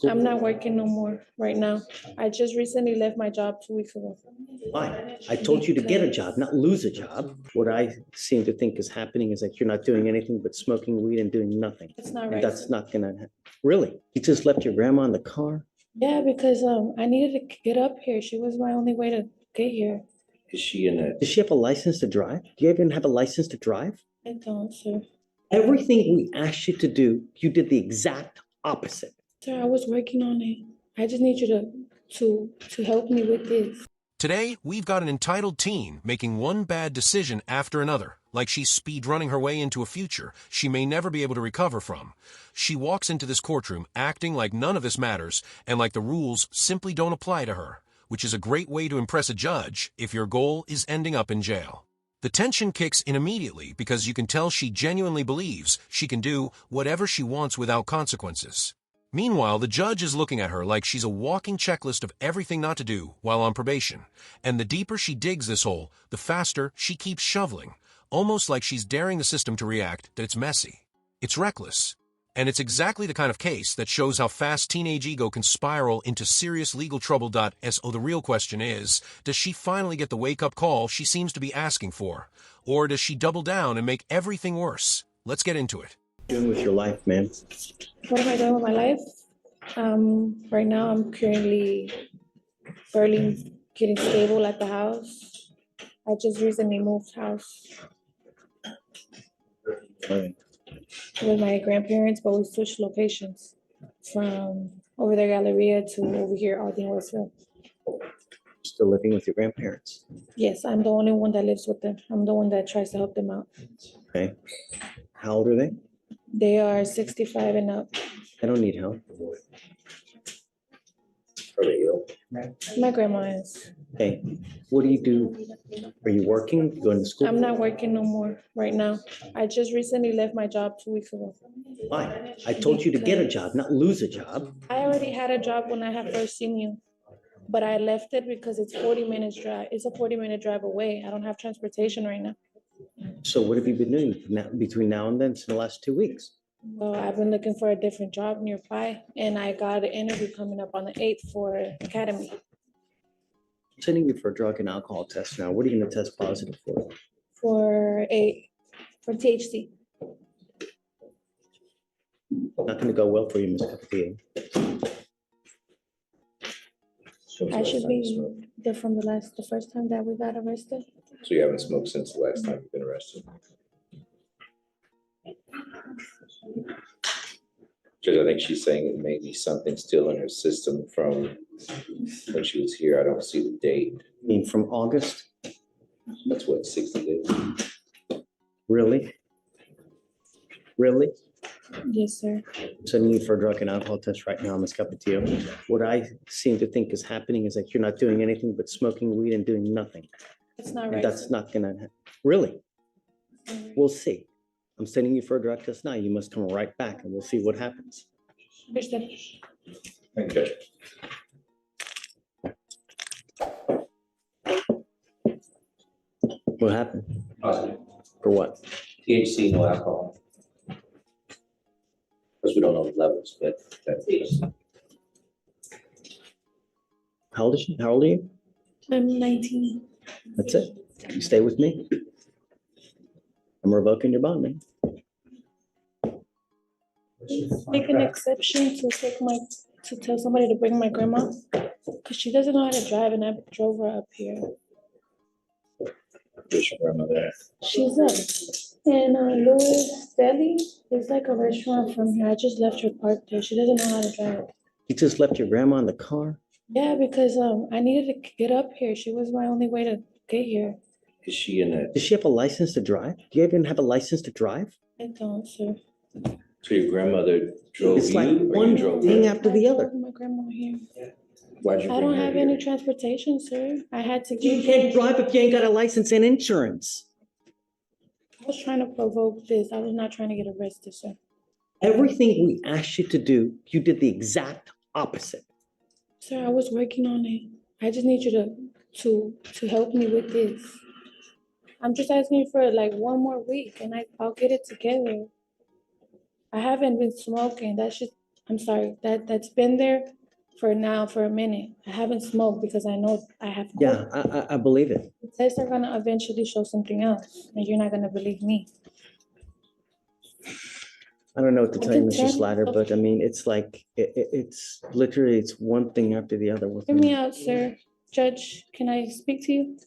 I'm not working no more right now. I just recently left my job 2 weeks ago. Why? I told you to get a job, not lose a job. What I seem to think is happening is that you're not doing anything but smoking weed and doing nothing. That's not And right. that's not gonna, really? You just left your grandma in the car? Yeah, because I needed to get up here. She was my only way to get here. Is she in a? Does she have a license to drive? Do you even have a license to drive? I don't, sir. Everything we asked you to do, you did the exact opposite. Sir, I was working on it. I just need you to help me with this. Today, we've got an entitled teen making one bad decision after another, like she's speed-running her way into a future she may never be able to recover from. She walks into this courtroom acting like none of this matters and like the rules simply don't apply to her, which is a great way to impress a judge if your goal is ending up in jail. The tension kicks in immediately because you can tell she genuinely believes she can do whatever she wants without consequences. Meanwhile, the judge is looking at her like she's a walking checklist of everything not to do while on probation. And the deeper she digs this hole, the faster she keeps shoveling, almost like she's daring the system to react that it's messy. It's reckless. And it's exactly the kind of case that shows how fast teenage ego can spiral into serious legal trouble. So the real question is, does she finally get the wake-up call she seems to be asking for? Or does she double down and make everything worse? Let's get into it. Doing with your life, man? What am I doing with my life? Right now I'm currently barely getting stable at the house. I just recently moved house Right. with my grandparents, but we switched locations from over there Galleria to over here, Aldine, Westville. Still living with your grandparents? Yes, I'm the only one that lives with them. I'm the one that tries to help them out. Okay. How old are they? They are 65 and up. I don't need help. Are they ill? My grandma is. Hey, what do you do? Are you working? You going to school? I'm not working no more right now. I just recently left my job 2 weeks ago. Why? I told you to get a job, not lose a job. I already had a job when I had first seen you, but I left it because it's 40 minutes drive. It's a 40-minute drive away. I don't have transportation right now. So what have you been doing between now and then, in the last 2 weeks? Well, I've been looking for a different job nearby, and I got an interview coming up on the 8th for Academy. I'm sending you for a drug and alcohol test now. What are you going to test positive for? For THC. Not going to go well for you, Ms. Castillo. I should be there from the first time that we got arrested. So you haven't smoked since the last time you've been arrested? Judge, I think she's saying it may be something still in her system from when she was here. I don't see the date. I mean, from August? That's what, 60 days? Really? Really? Yes, sir. I'm sending you for a drug and alcohol test right now, Ms. Capetillo. What I seem to think is happening is that you're not doing anything but smoking weed and doing nothing. That's not And right. that's not gonna, really? We'll see. I'm sending you for a drug test now. You must come right back and we'll see what happens. Understood. Thank you, Judge. What happened? Positive. For what? THC, no alcohol. Because we don't know the levels, but that's. How old is she? How old are you? I'm 19. That's it. You stay with me. I'm revoking your bond, man. Make an exception to tell somebody to bring my grandma, because she doesn't know how to drive, and I drove her up here. Where's your grandmother? She's up in Louis Deli. It's like a restaurant from here. I just left her parked there. She doesn't know how to drive. You just left your grandma in the car? Yeah, because I needed to get up here. She was my only way to get here. Is she in a? Does she have a license to drive? Do you even have a license to drive? I don't, sir. So your grandmother drove It's you, like or one you drove thing her? after the I other. drove my grandma here. Why'd you I bring don't her have here? any transportation, sir. I had to You get. can't drive if you ain't got a license and insurance. I was trying to provoke this. I was not trying to get arrested, sir. Everything we asked you to do, you did the exact opposite. Sir, I was working on it. I just need you to help me with this. I'm just asking you for like one more week, and I'll get it together. I haven't been smoking. That's just I'm sorry, that's been there for a minute. I haven't smoked because I know I have. Yeah, I believe it. The tests are gonna eventually show something else, and you're not gonna believe me. I don't know what to I tell you, can Mr. tell Slatter, you- but I mean, it's like, it's literally, it's one thing after the other with Hear me me. out, sir. Judge, can I speak to you?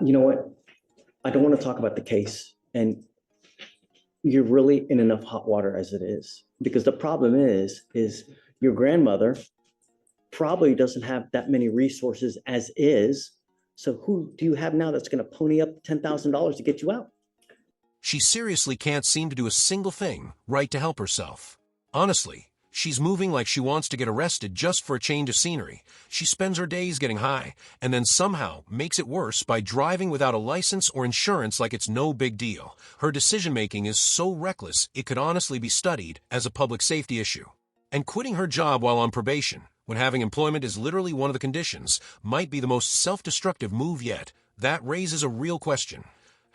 You know what? I don't want to talk about the case, and you're really in enough hot water as it is. Because the problem is your grandmother probably doesn't have that many resources as is. So who do you have now that's going to pony up $10,000 to get you out? She seriously can't seem to do a single thing right to help herself. Honestly, she's moving like she wants to get arrested just for a change of scenery. She spends her days getting high, and then somehow makes it worse by driving without a license or insurance like it's no big deal. Her decision-making is so reckless, it could honestly be studied as a public safety issue. And quitting her job while on probation, when having employment is literally one of the conditions, might be the most self-destructive move yet. That raises a real question.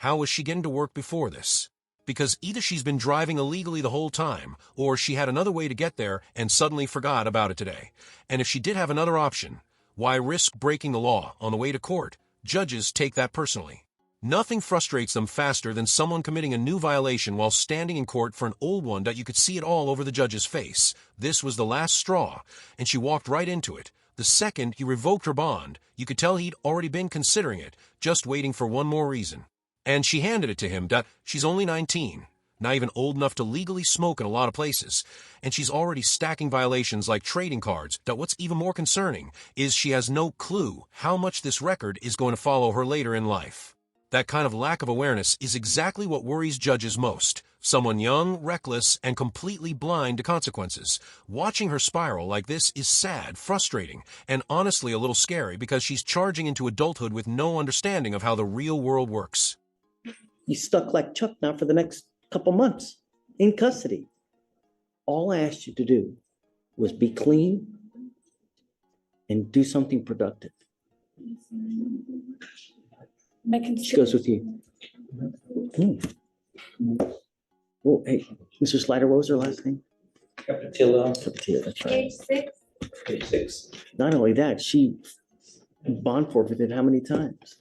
How was she getting to work before this? Because either she's been driving illegally the whole time, or she had another way to get there and suddenly forgot about it today. And if she did have another option, why risk breaking the law on the way to court? Judges take that personally. Nothing frustrates them faster than someone committing a new violation while standing in court for an old one that you could see it all over the judge's face. This was the last straw, and she walked right into it. The second he revoked her bond, you could tell he'd already been considering it, just waiting for one more reason. And she handed it to him that she's only 19, not even old enough to legally smoke in a lot of places, and she's already stacking violations like trading cards. That what's even more concerning is she has no clue how much this record is going to follow her later in life. That kind of lack of awareness is exactly what worries judges most. Someone young, reckless, and completely blind to consequences. Watching her spiral like this is sad, frustrating, and honestly a little scary because she's charging into adulthood with no understanding of how the real world works. You stuck like Chuck now for the next couple months in custody. All I asked you to do was be clean and do something productive. I can She goes with you. Oh, hey, Mr. Slider, what was her last name? Capatillo, Capatillo, that's right. Page 6. page 6. Not only that, she bond forfeited how many times?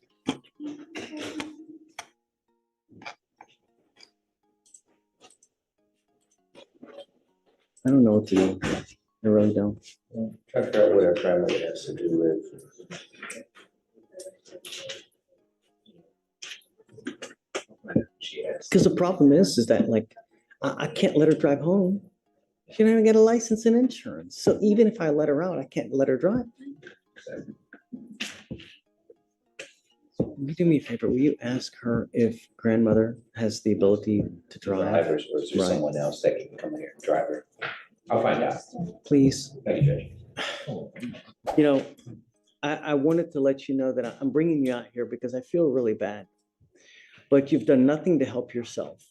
I don't know what to do. I really don't. Try to figure out what our grandmother has to do with. She has. Because the problem is that like, I can't let her drive home. She don't even get a license and insurance. So even if I let her out, I can't let her drive. Will you do me a favor? Will you ask her if grandmother has the ability to drive? Drivers, or is there Right. someone else that can come in here and drive her? I'll find out. Please. Thank you, Judge. You know, I wanted to let you know that I'm bringing you out here because I feel really bad. But you've done nothing to help yourself.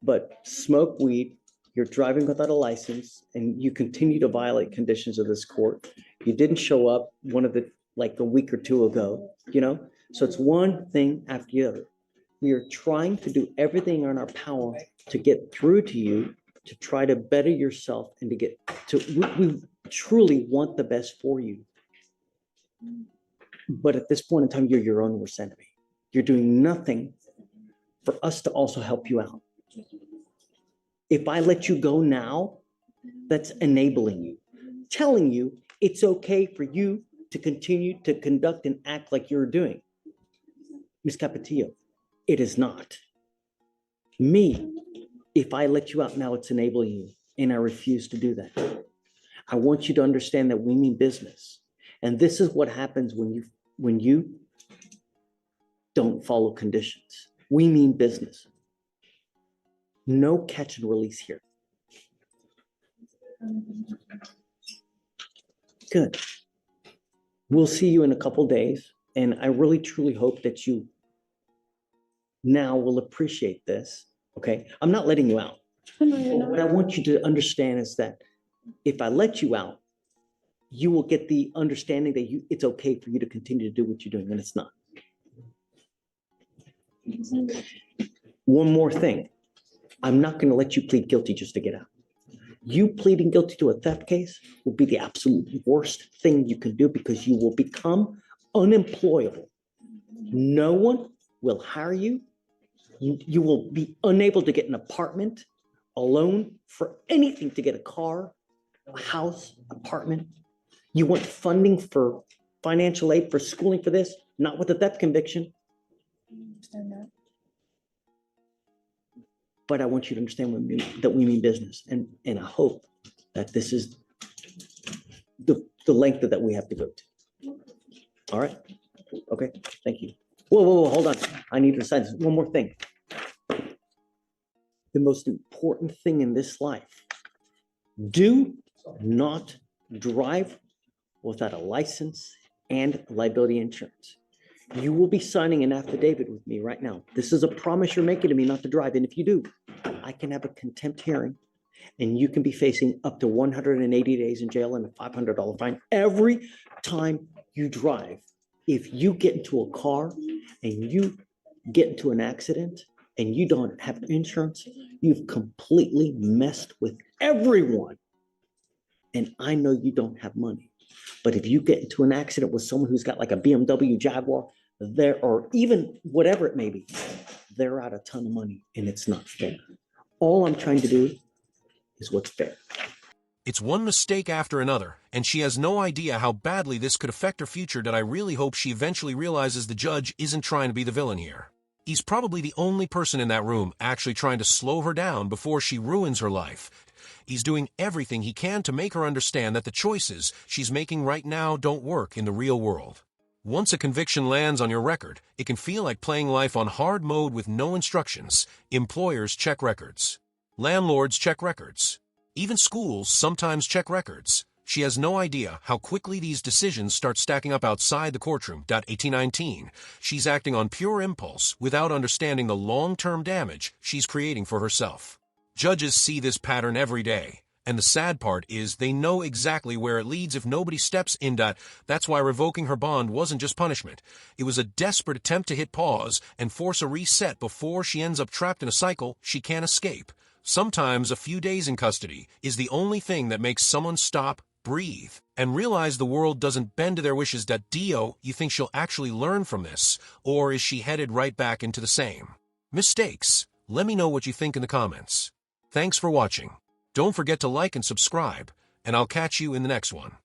But smoke weed, you're driving without a license, and you continue to violate conditions of this court. You didn't show up like a week or two ago, you know? So it's one thing after the other. We are trying to do everything in our power to get through to you, to try to better yourself and to get to, we truly want the best for you. But at this point in time, you're your own worst enemy. You're doing nothing for us to also help you out. If I let you go now, that's enabling you, telling you it's okay for you to continue to conduct and act like you're doing. Ms. Capatillo, it is not. Me, if I let you out now, it's enabling you, and I refuse to do that. I want you to understand that we mean business. And this is what happens when you don't follow conditions. We mean business. No catch and release here. Good. We'll see you in a couple days. And I really, truly hope that you now will appreciate this. Okay. I'm not letting you out. What I want you to understand is that if I let you out, you will get the understanding that it's okay for you to continue to do what you're doing, and it's not. One more thing. I'm not going to let you plead guilty just to get out. You pleading guilty to a theft case will be the absolute worst thing you can do because you will become unemployable. No one will hire you. You will be unable to get an apartment, a loan for anything, to get a car, a house, apartment. You want funding for financial aid for schooling for this, not with a theft conviction. Understand that. But I want you to understand that we mean business. And I hope that this is the length that we have to go to. All right? Okay, thank you. Whoa, hold on. I need to decide one more thing. The most important thing in this life, do not drive without a license and liability insurance. You will be signing an affidavit with me right now. This is a promise you're making to me not to drive. And if you do, I can have a contempt hearing and you can be facing up to 180 days in jail and a $500 fine every time you drive. If you get into a car and you get into an accident and you don't have insurance, you've completely messed with everyone. And I know you don't have money. But if you get into an accident with someone who's got like a BMW Jaguar, or even whatever it may be, they're out a ton of money and it's not fair. All I'm trying to do is what's fair. It's one mistake after another, and she has no idea how badly this could affect her future. That I really hope she eventually realizes the judge isn't trying to be the villain here. He's probably the only person in that room actually trying to slow her down before she ruins her life. He's doing everything he can to make her understand that the choices she's making right now don't work in the real world. Once a conviction lands on your record, it can feel like playing life on hard mode with no instructions. Employers check records. Landlords check records. Even schools sometimes check records. She has no idea how quickly these decisions start stacking up outside the courtroom. 1819. She's acting on pure impulse without understanding the long-term damage she's creating for herself. Judges see this pattern every day, and the sad part is they know exactly where it leads if nobody steps in. That's why revoking her bond wasn't just punishment. It was a desperate attempt to hit pause and force a reset before she ends up trapped in a cycle she can't escape. Sometimes a few days in custody is the only thing that makes someone stop, breathe, and realize the world doesn't bend to their wishes. Dio, you think she'll actually learn from this, or is she headed right back into the same mistakes? Let me know what you think in the comments. Thanks for watching. Don't forget to like and subscribe, and I'll catch you in the next one.